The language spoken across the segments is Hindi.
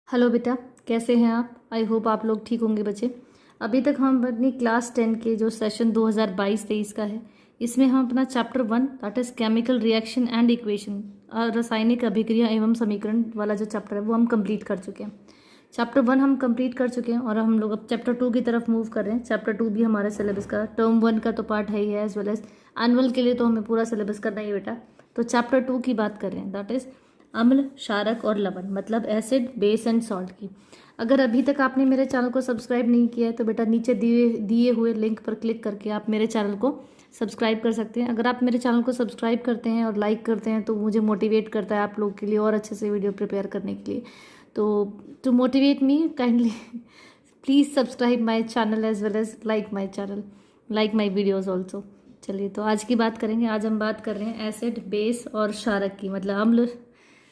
हेलो बेटा, कैसे हैं आप? आई होप आप लोग ठीक होंगे बच्चे। अभी तक हम अपनी क्लास 10 के जो सेशन 2022-23 का है, इसमें हम अपना chapter 1 that is chemical reaction and equation, रासायनिक अभिक्रिया एवं समीकरण वाला जो चैप्टर है वो हम कंप्लीट कर चुके हैं। चैप्टर 1 हम कंप्लीट कर चुके हैं और हम लोग अब चैप्टर 2 की तरफ मूव कर रहे हैं। चैप्टर 2 भी हमारे सिलेबस का टर्म 1 का तो पार्ट है ही है, एज वेल एज एनुअल के लिए तो हमें पूरा सिलेबस करना ही बेटा। तो चैप्टर 2 की बात कर रहे हैं, दैट इज़ अम्ल, क्षारक और लवण, मतलब एसिड, बेस एंड सॉल्ट की। अगर अभी तक आपने मेरे चैनल को सब्सक्राइब नहीं किया है तो बेटा नीचे दिए हुए लिंक पर क्लिक करके आप मेरे चैनल को सब्सक्राइब कर सकते हैं। अगर आप मेरे चैनल को सब्सक्राइब करते हैं और लाइक करते हैं तो मुझे मोटिवेट करता है आप लोग के लिए और अच्छे से वीडियो प्रिपेयर करने के लिए। तो to motivate me kindly please subscribe my channel as well as like my channel, like my videos also. चलिए, तो आज की बात करेंगे। आज हम बात कर रहे हैं एसिड, बेस और क्षारक की, मतलब अम्ल,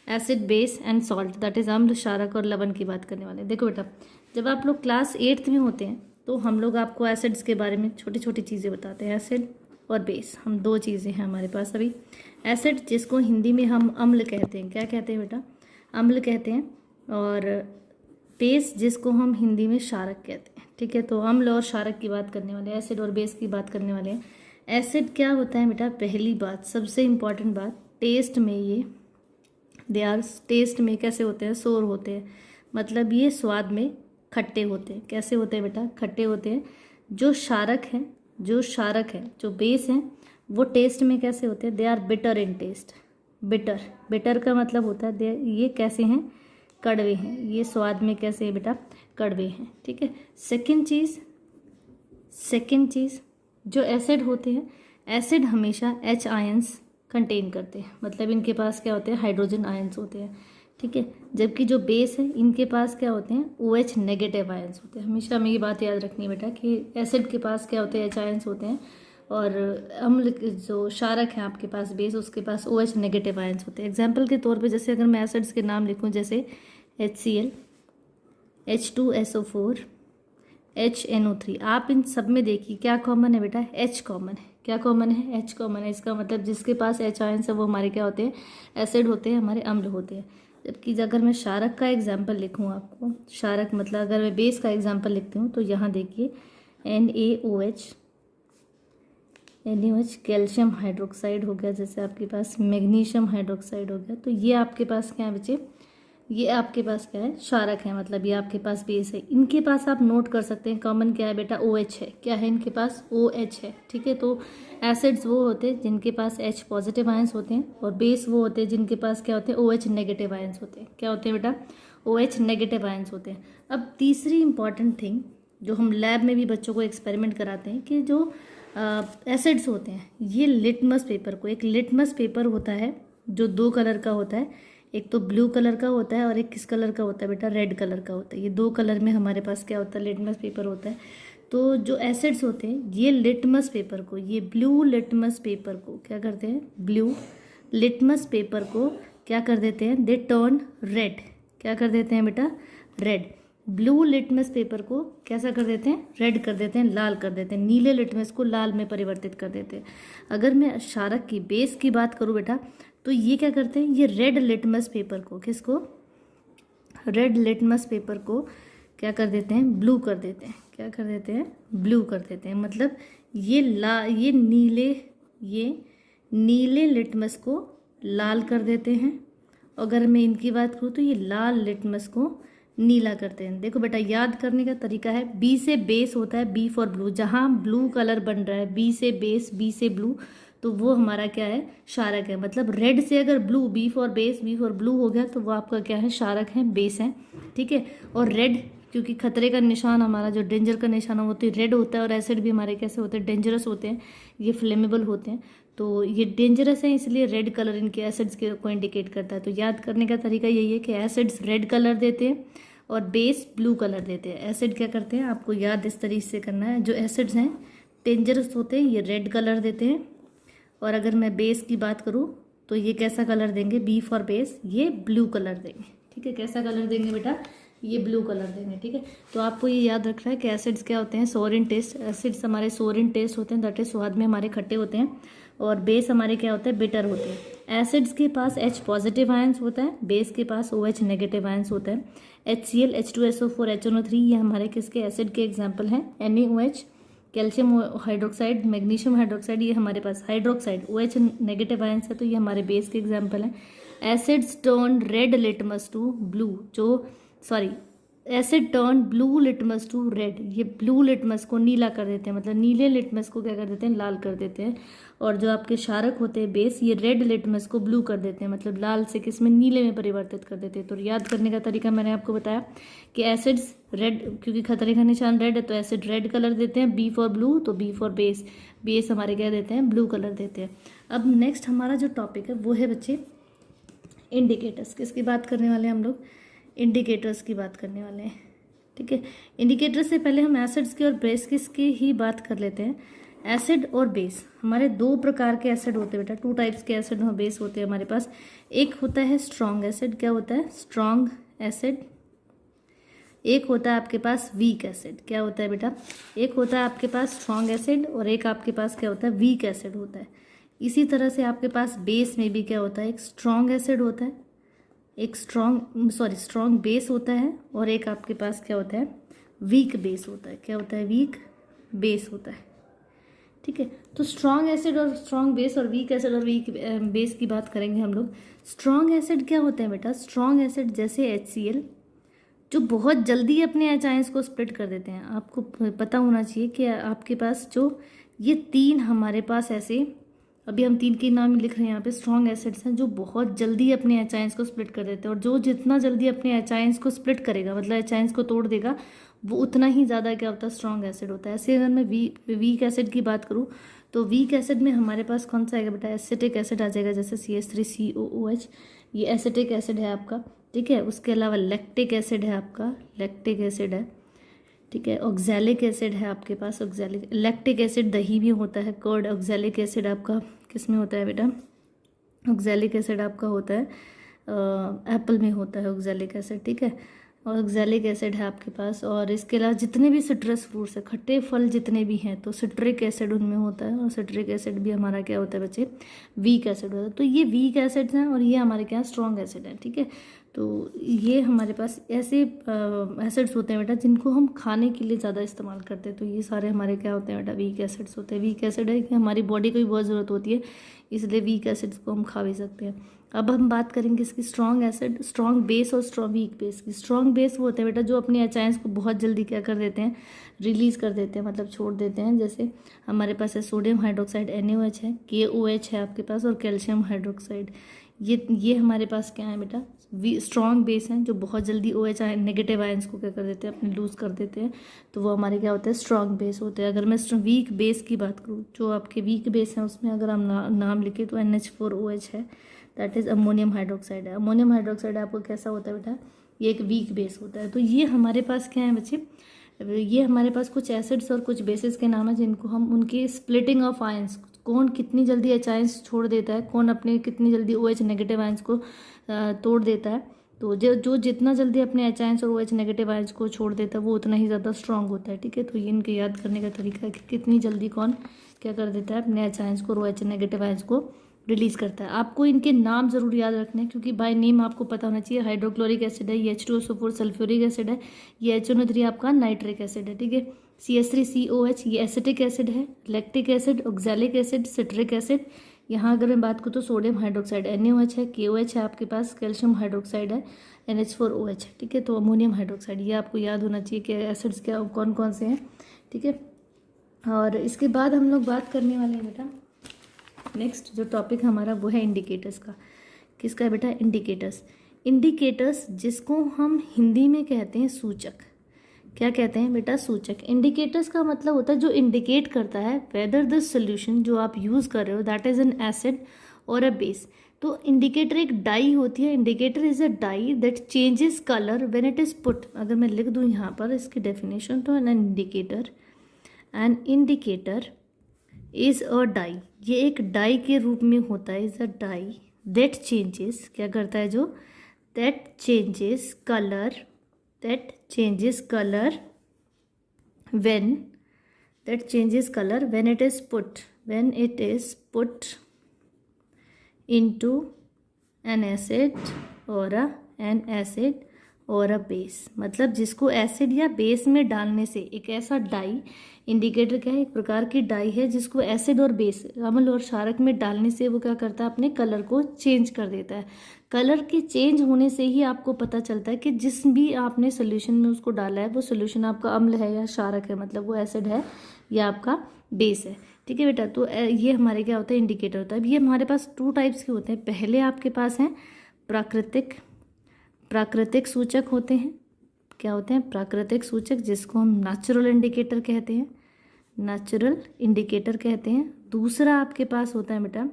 acid, base and salt, that is अम्ल, क्षारक और लवण की बात करने वाले हैं। देखो बेटा, जब आप लोग क्लास 8th में होते हैं तो हम लोग आपको एसिड्स के बारे में छोटी छोटी चीज़ें बताते हैं। एसिड और बेस, हम दो चीज़ें हैं हमारे पास अभी। एसिड जिसको हिंदी में हम अम्ल कहते हैं, क्या कहते हैं बेटा? अम्ल कहते हैं। और बेस जिसको हम हिंदी में क्षारक कहते हैं। ठीक है, तो अम्ल और क्षारक की बात करने वाले हैं, एसिड और बेस की बात करने वाले हैं। एसिड क्या होता है बेटा? पहली बात, सबसे इम्पॉर्टेंट बात, टेस्ट में ये टेस्ट में कैसे होते हैं? सोर होते हैं, मतलब ये स्वाद में खट्टे होते हैं। कैसे होते हैं बेटा? खट्टे होते हैं। जो क्षारक है, जो बेस हैं, वो टेस्ट में कैसे होते हैं? They are bitter in taste. Bitter का मतलब होता है ये कैसे हैं? कड़वे हैं। ये स्वाद में कैसे हैं बेटा? कड़वे हैं। ठीक है। सेकंड चीज़ जो एसिड होते हैं, एसिड हमेशा H आयंस कंटेन करते हैं, मतलब इनके पास क्या होते हैं? हाइड्रोजन आयंस होते हैं। ठीक है। जबकि जो बेस है, इनके पास क्या होते हैं? OH नेगेटिव आयंस होते हैं। हमेशा हमें ये बात याद रखनी है बेटा कि एसिड के पास क्या होते हैं? H आयंस होते हैं। और अम्ल जो क्षारक है आपके पास, बेस, उसके पास OH नेगेटिव आयंस होते हैं। एग्जाम्पल के तौर पे जैसे अगर मैं एसिड्स के नाम लिखूँ, जैसे HCl, H2SO4, HNO3, आप इन सब में देखिए क्या कॉमन है बेटा? H कॉमन है। क्या कॉमन है? H कॉमन है। इसका मतलब जिसके पास H आयंस है वो हमारे क्या होते हैं? एसिड होते हैं, हमारे अम्ल होते हैं। जबकि अगर मैं क्षारक का एग्जाम्पल लिखूँ आपको, क्षारक मतलब अगर मैं बेस का एग्जाम्पल लिखती हूँ तो यहाँ देखिए NaOH, कैल्शियम हाइड्रोक्साइड हो गया, जैसे आपके पास मैग्नीशियम हाइड्रोक्साइड हो गया। तो ये आपके पास क्या है बच्चे? ये आपके पास क्या है? क्षारक है, मतलब ये आपके पास बेस है। इनके पास आप नोट कर सकते हैं कॉमन क्या है बेटा? OH है। क्या है इनके पास? OH है। ठीक है। तो एसिड्स वो होते हैं जिनके पास H पॉजिटिव आयंस होते हैं, और बेस वो होते हैं जिनके पास क्या होते हैं? OH नेगेटिव आयंस होते हैं। क्या होते हैं बेटा? OH नेगेटिव आयंस होते हैं। अब तीसरी इंपॉर्टेंट थिंग जो हम लैब में भी बच्चों को एक्सपेरिमेंट कराते हैं कि जो एसिड्स होते हैं, ये लिटमस पेपर को, एक लिटमस पेपर होता है जो दो कलर का होता है, एक तो ब्लू कलर का होता है और एक किस कलर का होता है बेटा? रेड कलर का होता है। ये दो कलर में हमारे पास क्या होता है? लिटमस पेपर होता है। तो जो एसिड्स होते हैं, ये लिटमस पेपर को, ये ब्लू लिटमस पेपर को क्या करते हैं? ब्लू लिटमस पेपर को क्या कर देते हैं? They turn red. क्या कर देते हैं बेटा? रेड। ब्लू लिटमस पेपर को कैसा कर देते हैं? रेड कर देते हैं, लाल कर देते हैं। नीले लिटमस को लाल में परिवर्तित कर देते हैं। अगर मैं क्षारक की, बेस की बात करूँ बेटा, तो ये क्या करते हैं? ये रेड लिटमस पेपर को, किसको? रेड लिटमस पेपर को क्या कर देते हैं? ब्लू कर देते हैं। क्या कर देते हैं? ब्लू कर देते हैं। मतलब ये नीले लिटमस को लाल कर देते हैं। अगर मैं इनकी बात करूँ तो ये लाल लिटमस को नीला करते हैं। देखो बेटा, याद करने का तरीका है, बी से बेस होता है, बी फॉर ब्लू। जहाँ ब्लू कलर बन रहा है, बी से बेस, बी से ब्लू, तो वो हमारा क्या है? क्षारक है। मतलब रेड से अगर blue, B for base, B for blue हो गया तो वो आपका क्या है? क्षारक है, बेस है। ठीक है। और रेड, क्योंकि खतरे का निशान हमारा, जो डेंजर का निशान है वो तो रेड होता है। और एसिड भी हमारे कैसे होते हैं? डेंजरस होते हैं, ये फ्लेमेबल होते हैं। तो ये डेंजरस है, इसलिए रेड कलर इनके एसिड्स के को इंडिकेट करता है। तो याद करने का तरीका यही है कि एसिड्स रेड कलर देते हैं और बेस ब्लू कलर देते हैं। एसिड क्या करते हैं? आपको याद इस तरीके से करना है, जो एसिड्स हैं डेंजरस होते हैं, ये रेड कलर देते हैं। और अगर मैं बेस की बात करूँ तो ये कैसा कलर देंगे? बी फॉर बेस, ये ब्लू कलर देंगे। ठीक है। कैसा कलर देंगे बेटा? ये ब्लू कलर देंगे। ठीक है। तो आपको ये याद रखना है कि एसिड्स क्या होते हैं? सोर इन टेस्ट। एसिड्स हमारे सोर इन टेस्ट होते हैं, दैट इज स्वाद में हमारे खट्टे होते हैं। और बेस हमारे क्या होते हैं, बिटर होते हैं। एसिड्स के पास H पॉजिटिव आयंस होता है, बेस के पास OH नेगेटिव आयंस होता है। HCl, H2SO4, HNO3 ये हमारे किसके एसिड के एग्जाम्पल हैं। NaOH, calcium hydroxide, magnesium hydroxide, ये हमारे पास हाइड्रोक्साइड OH नेगेटिव आयंस है, तो ये हमारे बेस के एग्जाम्पल हैं। Acids turn red litmus to blue, acid turn blue litmus to red, ये ब्लू लिटमस को नीला कर देते हैं, मतलब नीले लिटमस को क्या कर देते हैं, लाल कर देते हैं। और जो आपके क्षारक होते हैं बेस, ये रेड लिटमस को ब्लू कर देते हैं, मतलब लाल से किस में, नीले में परिवर्तित कर देते हैं। तो याद करने का तरीका मैंने आपको बताया कि एसिड्स रेड, क्योंकि खतरे का निशान रेड है तो एसिड रेड कलर देते हैं, बी फॉर ब्लू, तो बी फॉर बेस, बेस हमारे क्या देते हैं, ब्लू कलर देते हैं। अब नेक्स्ट हमारा जो टॉपिक है वो है बच्चे इंडिकेटर्स। किसकी बात करने वाले हैं हम लोग, इंडिकेटर्स की बात करने वाले हैं, ठीक है। इंडिकेटर से पहले हम एसिड्स की और बेस की ही बात कर लेते हैं। एसिड और बेस, हमारे दो प्रकार के एसिड होते हैं बेटा, 2 टाइप्स के एसिड और बेस होते हैं हमारे पास। एक होता है स्ट्रॉन्ग एसिड, क्या होता है, स्ट्रॉन्ग एसिड। एक होता है आपके पास वीक एसिड, क्या होता है बेटा, एक होता है आपके पास स्ट्रॉन्ग एसिड और एक आपके पास क्या होता है, वीक एसिड होता है। इसी तरह से आपके पास बेस में भी क्या होता है, एक स्ट्रॉन्ग एसिड होता है, एक स्ट्रॉन्ग बेस होता है, और एक आपके पास क्या होता है, वीक बेस होता है। क्या होता है, वीक बेस होता है, ठीक है। तो स्ट्रॉन्ग एसिड और स्ट्रॉन्ग बेस और वीक एसिड और वीक बेस की बात करेंगे हम लोग। स्ट्रॉन्ग एसिड क्या होते हैं बेटा, स्ट्रॉन्ग एसिड जैसे HCl, जो बहुत जल्दी अपने H आयंस को स्प्लिट कर देते हैं। आपको पता होना चाहिए कि आपके पास जो ये 3 हमारे पास ऐसे, अभी हम 3 के नाम लिख रहे हैं यहाँ पे, स्ट्रॉन्ग एसिड्स हैं जो बहुत जल्दी अपने H आयंस को स्प्लिट कर देते हैं। और जो जितना जल्दी अपने H आयंस को स्प्लिट करेगा, मतलब H आयंस को तोड़ देगा, वो उतना ही ज़्यादा क्या होता है, स्ट्रॉन्ग एसिड होता है। ऐसे अगर मैं वीक एसिड की बात करूँ तो वीक एसिड में हमारे पास कौन सा आएगा बेटा, एसिटिक एसिड आ जाएगा, जैसे CH3COOH, ये एसिटिक एसिड है आपका, ठीक है। उसके अलावा लैक्टिक एसिड है आपका, लैक्टिक एसिड है, ठीक है। ऑक्सैलिक एसिड है आपके पास, ऑक्सैलिक, लैक्टिक एसिड दही में होता है, कर्ड। ऑक्सैलिक एसिड आपका किस में होता है बेटा, ऑक्सैलिक एसिड आपका होता है एप्पल में होता है ऑक्सैलिक एसिड, ठीक है। और ऑक्सैलिक एसिड है आपके पास। और इसके अलावा जितने भी सिट्रस फ्रूट्स है, खट्टे फल जितने भी हैं, तो सिट्रिक एसिड उनमें होता है, और सिट्रिक एसिड भी हमारा क्या होता है बच्चे, वीक एसिड होता है। तो ये वीक एसिड्स हैं और ये हमारे क्या स्ट्रॉन्ग एसिड है, ठीक है। तो ये हमारे पास ऐसे एसिड्स होते हैं बेटा जिनको हम खाने के लिए ज़्यादा इस्तेमाल करते हैं। तो ये सारे हमारे क्या होते हैं बेटा, वीक एसिड्स होते हैं। वीक एसिड है कि हमारी बॉडी को भी बहुत ज़रूरत होती है, इसलिए वीक एसिड्स को हम खा भी सकते हैं। अब हम बात करेंगे इसकी स्ट्रॉन्ग एसिड, स्ट्रॉन्ग बेस और वीक बेस की। स्ट्रॉन्ग बेस वो होते हैं बेटा जो अपने H आयंस को बहुत जल्दी क्या कर देते हैं, रिलीज़ कर देते हैं, मतलब छोड़ देते हैं। जैसे हमारे पास है सोडियम हाइड्रोक्साइड NaOH है, KOH है आपके पास, और कैल्शियम हाइड्रोक्साइड। ये हमारे पास क्या है बेटा, स्ट्रॉन्ग बेस हैं जो बहुत जल्दी OH नेगेटिव आयंस को क्या कर देते हैं, अपने लूज कर देते हैं। तो वो हमारे क्या होते हैं, स्ट्रॉन्ग बेस होते हैं। अगर मैं वीक बेस की बात करूँ, जो आपके वीक बेस हैं उसमें अगर हम नाम लिखे तो NH4OH है, दैट इज़ अमोनियम हाइड्रोक्साइड है। अमोनियम हाइड्रोक्साइड आपको कैसा होता है बेटा, ये एक वीक बेस होता है। तो ये हमारे पास क्या है बच्चे, ये हमारे पास कुछ एसिड्स और कुछ बेसिस के नाम है जिनको हम उनकी स्प्लिटिंग ऑफ आयंस, कौन कितनी जल्दी H आयंस छोड़ देता है, कौन अपने कितनी जल्दी OH नेगेटिव आयंस को तोड़ देता है। तो जो जितना जल्दी अपने H आयंस और OH नेगेटिव आयंस को छोड़ देता है वो उतना ही ज़्यादा स्ट्रांग होता है, ठीक है। तो ये इनके याद करने का तरीका है कि कितनी जल्दी कौन क्या कर देता है, अपने H आयंस को और OH नेगेटिव आयंस को रिलीज़ करता है। आपको इनके नाम ज़रूर याद रखने हैं क्योंकि बाय नेम आपको पता होना चाहिए। हाइड्रोक्लोरिक एसिड है, ये H2SO4 सल्फ्यूरिक एसिड है, ये HNO3 आपका नाइट्रिक एसिड है, ठीक है। CH3COH ये एसिटिक एसिड है, lactic acid, oxalic acid, citric acid. यहाँ अगर मैं बात करूँ तो सोडियम हाइड्रोक्साइड NaOH है, KOH है आपके पास, कैल्शियम हाइड्रोक्साइड है, NH4OH है, ठीक है। तो अमोनियम हाइड्रोक्साइड, ये आपको याद होना चाहिए कि एसिड्स क्या कौन कौन से हैं, ठीक है। और इसके बाद हम लोग बात करने वाले हैं बेटा, नेक्स्ट जो टॉपिक हमारा वो है इंडिकेटर्स का। किसका है बेटा, इंडिकेटर्स। इंडिकेटर्स जिसको हम हिंदी में कहते हैं सूचक। क्या कहते हैं बेटा, सूचक। इंडिकेटर्स का मतलब होता है जो इंडिकेट करता है वेदर द सोल्यूशन जो आप यूज़ कर रहे हो दैट इज़ एन एसिड और अ बेस। तो इंडिकेटर एक डाई होती है, indicator is a dye that changes colour when it is put. अगर मैं लिख दूँ यहाँ पर इसकी डेफिनेशन, तो an indicator is a dye, ये एक डाई के रूप में होता है, is a dye that changes, क्या करता है, जो that changes colour when it is put, when it is put into an acid or a base, मतलब जिसको एसिड या बेस में डालने से एक ऐसा डाई, इंडिकेटर क्या है, एक प्रकार की डाई है जिसको एसिड और बेस, अम्ल और क्षारक में डालने से वो क्या करता है, अपने कलर को चेंज कर देता है। कलर के चेंज होने से ही आपको पता चलता है कि जिस भी आपने सोल्यूशन में उसको डाला है वो सोल्यूशन आपका अम्ल है या क्षारक है, मतलब वो एसिड है या आपका बेस है। ठीक है बेटा, तो ये हमारे क्या होता है, इंडिकेटर होता है। अब ये हमारे पास 2 टाइप्स के होते हैं। पहले आपके पास हैं प्राकृतिक सूचक होते हैं। क्या होते हैं? प्राकृतिक सूचक, जिसको हम नेचुरल इंडिकेटर कहते हैं। दूसरा आपके पास होता है बेटा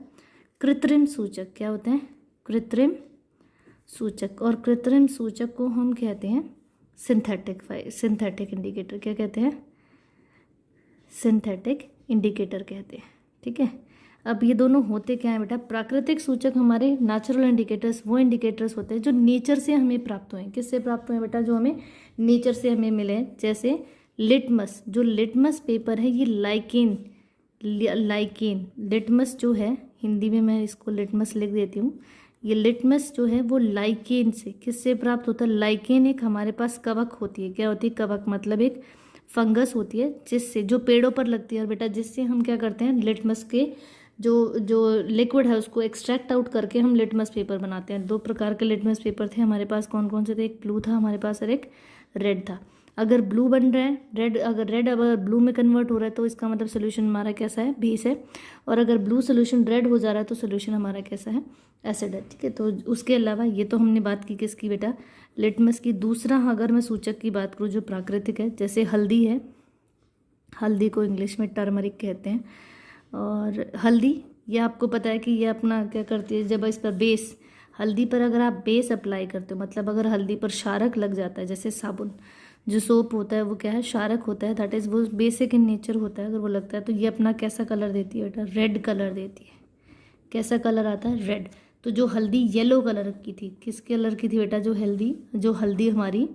कृत्रिम सूचक। क्या होते हैं? कृत्रिम सूचक। और कृत्रिम सूचक को हम कहते हैं सिंथेटिक इंडिकेटर। क्या कहते हैं? सिंथेटिक इंडिकेटर कहते हैं। ठीक है, अब ये दोनों होते क्या हैं बेटा? प्राकृतिक सूचक हमारे नेचुरल इंडिकेटर्स, वो इंडिकेटर्स होते हैं जो नेचर से हमें प्राप्त हुए हैं। किससे प्राप्त हुए हैं बेटा? जो हमें नेचर से हमें मिले हैं। जैसे लिटमस, जो लिटमस पेपर है ये लाइकेन, लिटमस जो है, हिंदी में मैं इसको लिटमस लिख देती हूँ। ये लिटमस जो है वो लाइकेन से, किससे प्राप्त होता है? लाइकेन एक हमारे पास कवक होती है। क्या होती है? कवक, मतलब एक फंगस होती है जिससे, जो पेड़ों पर लगती है, और बेटा जिससे हम क्या करते हैं, लिटमस के जो लिक्विड है उसको एक्सट्रैक्ट आउट करके हम लिटमस पेपर बनाते हैं। 2 प्रकार के लिटमस पेपर थे हमारे पास। कौन कौन से थे? एक ब्लू था हमारे पास और एक रेड था। अगर ब्लू बन रहा है, रेड अगर ब्लू में कन्वर्ट हो रहा है तो इसका मतलब सोल्यूशन हमारा कैसा है? बेस है। और अगर ब्लू सोल्यूशन रेड हो जा रहा है तो सोल्यूशन हमारा कैसा है? एसिड है। ठीक है, तो उसके अलावा ये तो हमने बात की किसकी बेटा? लिटमस की। दूसरा अगर मैं सूचक की बात करूँ जो प्राकृतिक है, जैसे हल्दी है, हल्दी को इंग्लिश में टर्मरिक कहते हैं। और हल्दी, ये आपको पता है कि ये अपना क्या करती है, जब इस पर बेस, हल्दी पर अगर आप बेस अप्लाई करते हो, मतलब अगर हल्दी पर क्षारक लग जाता है, जैसे साबुन, जो सोप होता है वो क्या है? क्षारक होता है, दैट इज़ वो बेसिक इन नेचर होता है। अगर वो लगता है तो ये अपना कैसा कलर देती है बेटा? रेड कलर देती है। कैसा कलर आता है? रेड। तो जो हल्दी येलो कलर की थी, किस कलर की थी बेटा? जो हल्दी हमारी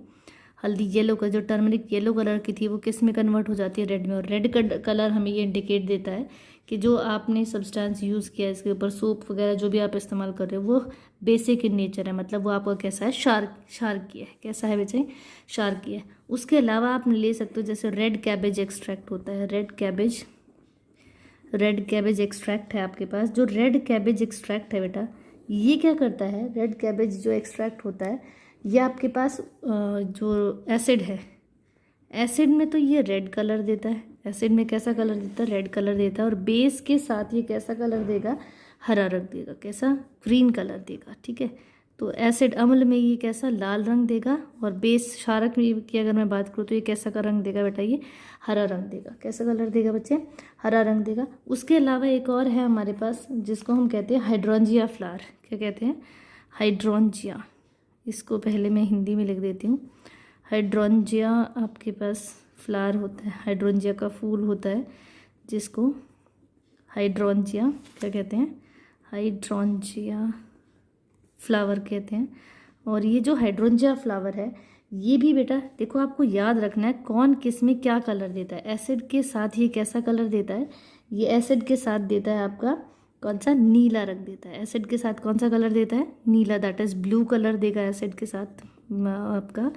हल्दी येलो का, जो टर्मरिक येलो कलर की थी, वो किस में कन्वर्ट हो जाती है? रेड में। और रेड कलर हमें ये इंडिकेट देता है कि जो आपने सब्सटेंस यूज़ किया है इसके ऊपर, सोप वगैरह जो भी आप इस्तेमाल कर रहे हो, वो बेसिक इन नेचर है, मतलब वो आपका कैसा है? क्षारकीय है। कैसा है बच्चे? क्षारकीय है। उसके अलावा आप ले सकते हो, जैसे रेड कैबेज एक्सट्रैक्ट होता है। रेड कैबेज एक्सट्रैक्ट है आपके पास। जो रेड कैबेज एक्सट्रैक्ट है बेटा, ये क्या करता है? रेड कैबेज जो एक्सट्रैक्ट होता है, ये आपके पास जो एसिड है, एसिड में तो ये रेड कलर देता है। एसिड में कैसा कलर देता है? रेड कलर देता है। और बेस के साथ ये कैसा कलर देगा? हरा रंग देगा। कैसा? ग्रीन कलर देगा। ठीक है, तो एसिड अम्ल में ये कैसा? लाल रंग देगा। और बेस क्षारक में की अगर मैं बात करूँ तो ये कैसा का रंग देगा बेटा? ये हरा रंग देगा। कैसा कलर देगा बच्चे? हरा रंग देगा। उसके अलावा एक और है हमारे पास जिसको हम कहते हैं हाइड्रोंजिया फ्लावर। क्या कहते हैं? हाइड्रोंजिया। इसको पहले मैं हिंदी में लिख देती हूँ। हाइड्रोंजिया आपके पास फ्लावर होता है, हाइड्रोंजिया का फूल होता है, जिसको हाइड्रोंजिया क्या कहते हैं? हाइड्रोंजिया फ्लावर कहते हैं। और ये जो हाइड्रोंजिया फ्लावर है, ये भी बेटा देखो आपको याद रखना है कौन किस में क्या कलर देता है। एसिड के साथ ये कैसा कलर देता है? ये एसिड के साथ देता है आपका कौन सा? नीला रंग देता है। एसिड के साथ कौन सा कलर देता है? नीला, दैट इज़ ब्लू कलर देगा एसिड के साथ आपका।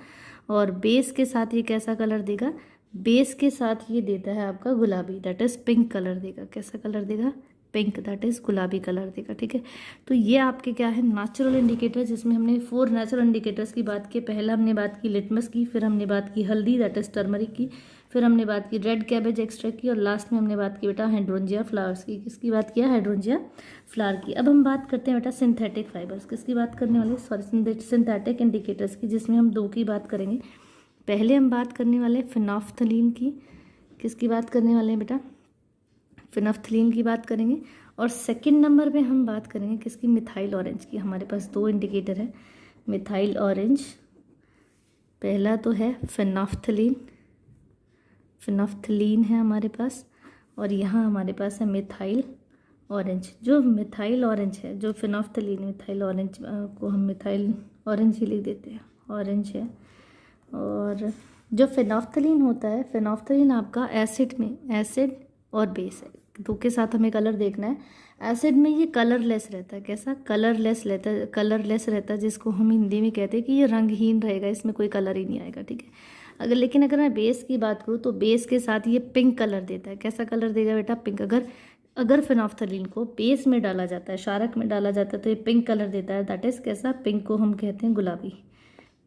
और बेस के साथ ये कैसा कलर देगा? बेस के साथ ये देता है आपका गुलाबी, दैट इज़ पिंक कलर देगा। कैसा कलर देगा? पिंक, दैट इज़ गुलाबी कलर देगा। ठीक है, तो ये आपके क्या है? नेचुरल इंडिकेटर, जिसमें हमने 4 नेचुरल इंडिकेटर्स की बात की। पहला हमने बात की लिटमस की, फिर हमने बात की हल्दी, दैट इज़ टर्मरिक की, फिर हमने बात की रेड कैबेज एक्सट्रैक्ट की, और लास्ट में हमने बात की बेटा हाइड्रोंजिया फ्लावर्स की। किसकी बात किया? हाइड्रोंजिया फ्लावर की। अब हम बात करते हैं बेटा सिंथेटिक फाइबर्स। किसकी बात करने वाले? सॉरी, सिंथेटिक इंडिकेटर्स की, जिसमें हम 2 की बात करेंगे। पहले हम बात करने वाले हैं फिनोफ्थलीन की। किसकी बात करने वाले हैं बेटा? फिनोफ्थलीन की बात करेंगे। और सेकंड नंबर पे हम बात करेंगे किसकी? मिथाइल ऑरेंज की। हमारे पास 2 इंडिकेटर है, मिथाइल ऑरेंज। पहला तो है फिनोफ्थलीन है हमारे पास, और यहाँ हमारे पास है मिथाइल ऑरेंज। जो मिथाइल ऑरेंज है, जो फिनोफ्थलीन, मिथाइल ऑरेंज को हम मिथाइल ऑरेंज ही लिख देते हैं, ऑरेंज है। और जो फिनोफ्थलीन होता है, फिनोफ्थलीन आपका एसिड में, एसिड और बेस है, 2 के साथ हमें कलर देखना है। एसिड में ये कलरलेस रहता है। कैसा? कलरलेस रहता है, जिसको हम हिंदी में कहते हैं कि ये रंगहीन रहेगा, इसमें कोई कलर ही नहीं आएगा, ठीक है। लेकिन अगर मैं बेस की बात करूँ तो बेस के साथ ये पिंक कलर देता है। कैसा कलर देगा बेटा? पिंक। अगर फिनोल्फ्थलीन को बेस में डाला जाता है, क्षारक में डाला जाता है, तो ये पिंक कलर देता है। दैट इज़ कैसा? पिंक को हम कहते हैं गुलाबी,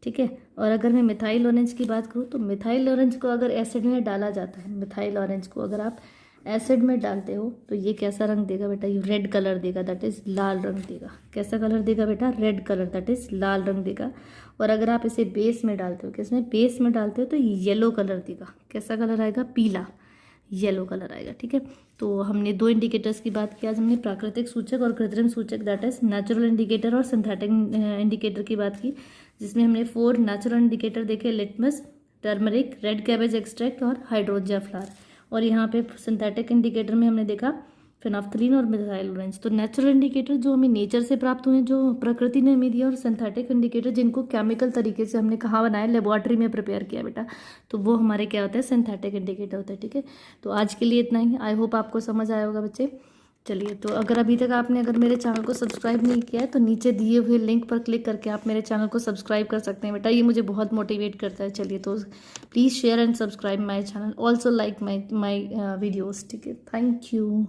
ठीक है। और अगर मैं मिथाइल ऑरेंज की बात करूँ तो मिथाइल ऑरेंज को अगर एसिड में डाला जाता है, मिथाइल ऑरेंज को अगर आप एसिड में डालते हो तो ये कैसा रंग देगा बेटा? ये रेड कलर देगा, दैट इज़ लाल रंग देगा। कैसा कलर देगा बेटा? रेड कलर, दैट इज़ लाल रंग देगा। और अगर आप इसे बेस में डालते हो, किसमें? बेस में डालते हो, तो येलो कलर देगा। कैसा कलर आएगा? पीला, येलो कलर आएगा, ठीक है। तो हमने 2 इंडिकेटर्स की बात की आज। हमने प्राकृतिक सूचक और कृत्रिम सूचक, दैट इज नेचुरल इंडिकेटर और सिंथेटिक इंडिकेटर की बात की, जिसमें हमने 4 नेचुरल इंडिकेटर देखे, litmus, turmeric, red cabbage extract और हाइड्रोंजिया फ्लावर। और यहाँ पे सिंथेटिक इंडिकेटर में हमने देखा फिनोल्फ्थलीन और मिथाइल ऑरेंज। तो नेचुरल इंडिकेटर जो हमें नेचर से प्राप्त हुए, जो प्रकृति ने हमें दिया, और सिंथेटिक इंडिकेटर जिनको केमिकल तरीके से हमने कहाँ बनाया? लेबोरेटरी में प्रिपेयर किया बेटा, तो वो हमारे क्या होता है? सिंथेटिक इंडिकेटर होता है, ठीक है। तो आज के लिए इतना ही। आई होप आपको समझ आया होगा बच्चे। चलिए, तो अगर अभी तक आपने मेरे चैनल को सब्सक्राइब नहीं किया है तो नीचे दिए हुए लिंक पर क्लिक करके आप मेरे चैनल को सब्सक्राइब कर सकते हैं बेटा, ये मुझे बहुत मोटिवेट करता है। चलिए, तो please share and subscribe my channel, also like my videos, ठीक है। Thank you.